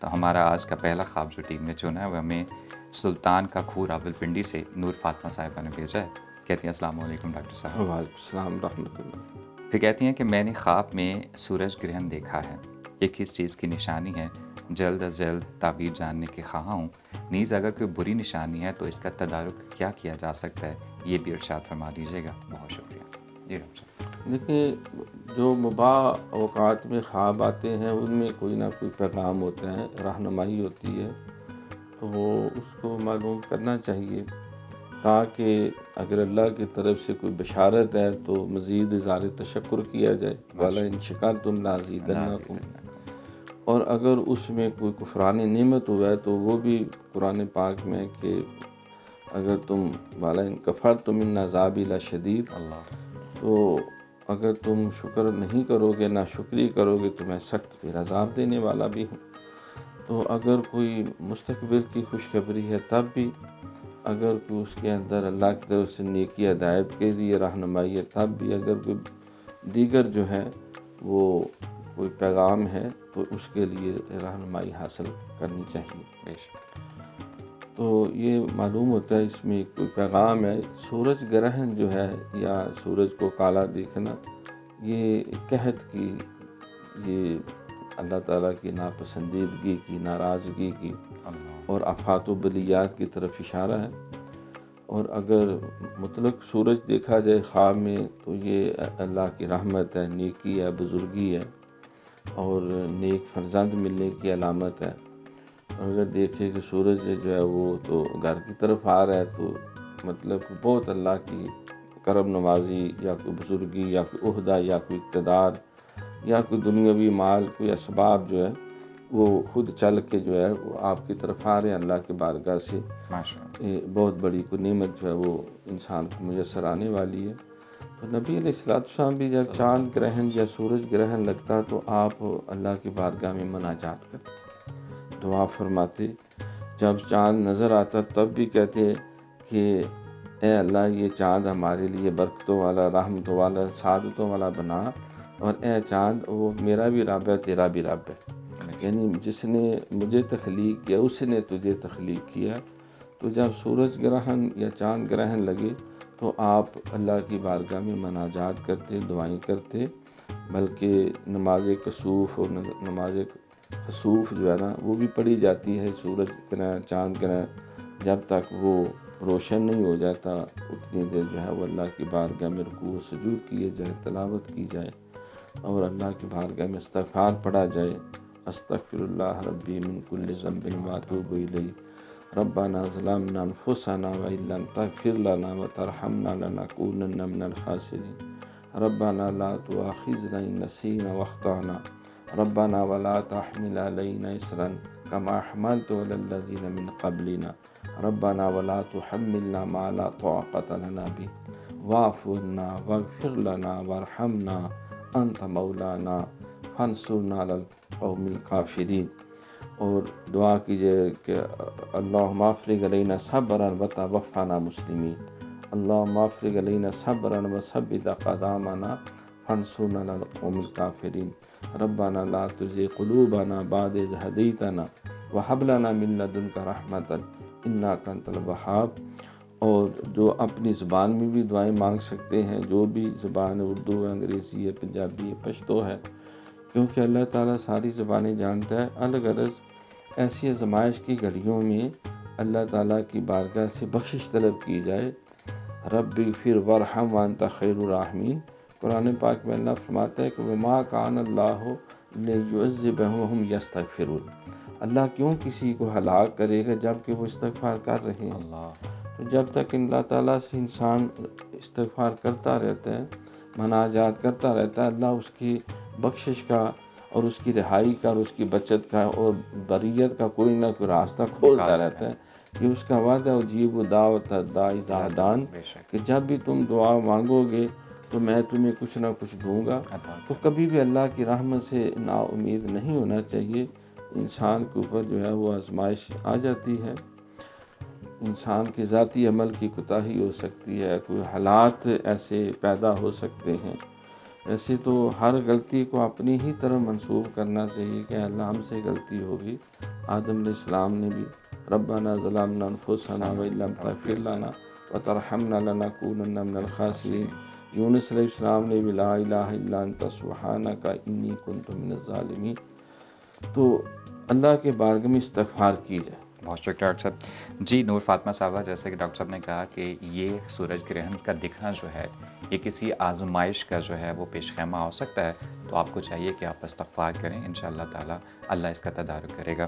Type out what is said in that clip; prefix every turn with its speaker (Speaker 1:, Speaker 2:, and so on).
Speaker 1: تو ہمارا آج کا پہلا خواب جو ٹیم نے چنا ہے وہ ہمیں سلطان کا کھو راولپنڈی سے نور فاطمہ صاحبہ نے بھیجا ہے۔ کہتی ہیں السلام علیکم ڈاکٹر صاحب۔
Speaker 2: وعلیکم السلام ورحمۃ اللہ۔
Speaker 1: پھر کہتی ہیں کہ میں نے خواب میں سورج گرہن دیکھا ہے، یہ کس چیز کی نشانی ہے؟ جلد از جلد تعبیر جاننے کے خواہاں ہوں، نیز اگر کوئی بری نشانی ہے تو اس کا تدارک کیا جا سکتا ہے، یہ بھی ارشاد فرما دیجیے گا، بہت شکریہ۔ جی ڈاکٹر صاحب۔
Speaker 2: دیکھیں، جو مباح اوقات میں خواب آتے ہیں ان میں کوئی نہ کوئی پیغام ہوتا ہے، رہنمائی ہوتی ہے، تو اس کو معلوم کرنا چاہیے تاکہ اگر اللہ کی طرف سے کوئی بشارت ہے تو مزید اظہار تشکر کیا جائے، والا ان شکرتم لازیدنکم، اور اگر اس میں کوئی کفران نعمت ہوا ہے تو وہ بھی قرآن پاک میں کہ اگر تم والا ان کفرتم ان عذابی لشدید، تو اگر تم شکر نہیں کرو گے، نہ شکری کرو گے تو میں سخت پھر عذاب دینے والا بھی ہوں۔ تو اگر کوئی مستقبل کی خوشخبری ہے تب بھی، اگر کوئی اس کے اندر اللہ کی طرف سے نیکی ہدایت کے لیے رہنمائی ہے تب بھی، اگر کوئی دیگر جو ہے وہ کوئی پیغام ہے تو اس کے لیے رہنمائی حاصل کرنی چاہیے۔ تو یہ معلوم ہوتا ہے اس میں کوئی پیغام ہے۔ سورج گرہن جو ہے یا سورج کو کالا دیکھنا، یہ قحط کی، یہ اللہ تعالیٰ کی ناپسندیدگی کی، ناراضگی کی اور آفات و بلیات کی طرف اشارہ ہے۔ اور اگر مطلق سورج دیکھا جائے خواب میں تو یہ اللہ کی رحمت ہے، نیکی ہے، بزرگی ہے اور نیک فرزند ملنے کی علامت ہے۔ اور اگر دیکھے کہ سورج جو ہے وہ تو گھر کی طرف آ رہا ہے تو مطلب بہت اللہ کی کرم نوازی یا کوئی بزرگی یا کوئی عہدہ یا کوئی اقتدار یا کوئی دنیاوی مال، کوئی اسباب جو ہے وہ خود چل کے جو ہے وہ آپ کی طرف آ رہے ہیں اللہ کی بارگاہ سے، بہت بڑی کوئی نعمت جو ہے وہ انسان کو میسر آنے والی ہے۔ تو نبی علیہ السلام بھی جب چاند گرہن یا سورج گرہن لگتا تو آپ اللہ کی بارگاہ میں مناجات کرتے، دعا فرماتے۔ جب چاند نظر آتا تب بھی کہتے کہ اے اللہ یہ چاند ہمارے لیے برکتوں والا، رحمتوں والا، سعادتوں والا بنا، اور اے چاند وہ میرا بھی رب ہے، تیرا بھی رب ہے، یعنی جس نے مجھے تخلیق کیا اس نے تجھے تخلیق کیا۔ تو جب سورج گرہن یا چاند گرہن لگے تو آپ اللہ کی بارگاہ میں مناجات کرتے، دعائیں کرتے، بلکہ نماز کسوف اور نماز خسوف جو ہے نا وہ بھی پڑھی جاتی ہے۔ سورج گرہن، چاند گرہن جب تک وہ روشن نہیں ہو جاتا اتنی دیر جو ہے وہ اللہ کی بارگاہ میں رکوع و سجود کیے جائے، تلاوت کی جائے اور اللہ کی بارگاہ میں استغفار پڑھا جائے۔ استغفر اللہ ربی من کل ذنب واتوب الیہ، ربنا ظلمنا انفسنا وان لم تغفر لنا وترحمنا لنکونن من الخاسرین، ربنا لا تؤاخذنا ان نسینا واخطأنا، ربنا ولا تحمل علينا إصرا كما حملته على الذين من قبلنا، ربنا ولا تحملنا ما لا طاقة لنا به واعف عنا واغفر لنا وارحمنا أنت مولانا فانصرنا على القوم الكافرين۔ اور دعا کیجئے کہ اللہم افرغ علینا صبرا وتوفنا مسلمین، اللہم افرغ علینا صبرا وثبت اقدامنا فانصرنا على القوم الكافرین، ربنا لا تزغ قلوبنا بعد إذ هديتنا وهب لنا من لدنك رحمة إنك أنت الوهاب۔ اور جو اپنی زبان میں بھی دعائیں مانگ سکتے ہیں، جو بھی زبان اردو ہے، انگریزی ہے، پنجابی ہے، پشتو ہے، کیونکہ اللہ تعالیٰ ساری زبانیں جانتا ہے۔ الگ الگ ایسی آزمائش کی گھڑیوں میں اللہ تعالیٰ کی بارگاہ سے بخشش طلب کی جائے۔ رب اغفر وارحم وانت خیر الراحمین۔ قرآن پاک میں اللہ فرماتا ہے کہ وما کان اللہ لیعذبہم وہم یستغفرون، اللہ کیوں کسی کو ہلاک کرے گا جب کہ وہ استغفار کر رہے ہیں۔ تو جب تک اللہ تعالیٰ سے انسان استغفار کرتا رہتا ہے، مناجات کرتا رہتا ہے، اللہ اس کی بخشش کا اور اس کی رہائی کا اور اس کی بچت کا اور بریت کا کوئی نہ کوئی راستہ کھولتا رہتا ہے۔ یہ اس کا وعدہ اجیب دعوت الداعی اذا دعان، کہ جب بھی تم دعا مانگو گے تو میں تمہیں کچھ نہ کچھ دوں گا۔ تو کبھی بھی اللہ کی رحمت سے نا امید نہیں ہونا چاہیے۔ انسان کے اوپر جو ہے وہ آزمائش آ جاتی ہے، انسان کے ذاتی عمل کی کوتاہی ہو سکتی ہے، کوئی حالات ایسے پیدا ہو سکتے ہیں ایسے تو ہر غلطی کو اپنی ہی طرف منسوب کرنا چاہیے کہ اللہ ہم سے غلطی ہوگی. آدم علیہ السلام نے بھی ربنا ظلمنا انفسنا وان لم تغفر لنا وترحمنا لنکونن من الخاسرین. یونس علیہ السلام نے بھی لا الہ الا انت سبحانک انی کنت من الظالمین. تو اللہ کے بارگاہ میں استغفار کی جائے.
Speaker 1: بہت شکریہ ڈاکٹر صاحب. جی نور فاطمہ صاحبہ، جیسے کہ ڈاکٹر صاحب نے کہا کہ یہ سورج گرہن کا دکھنا جو ہے یہ کسی آزمائش کا جو ہے وہ پیش خیمہ ہو سکتا ہے، تو آپ کو چاہیے کہ آپ استغفار کریں. انشاءاللہ تعالی اللہ اس کا تدارک کرے گا.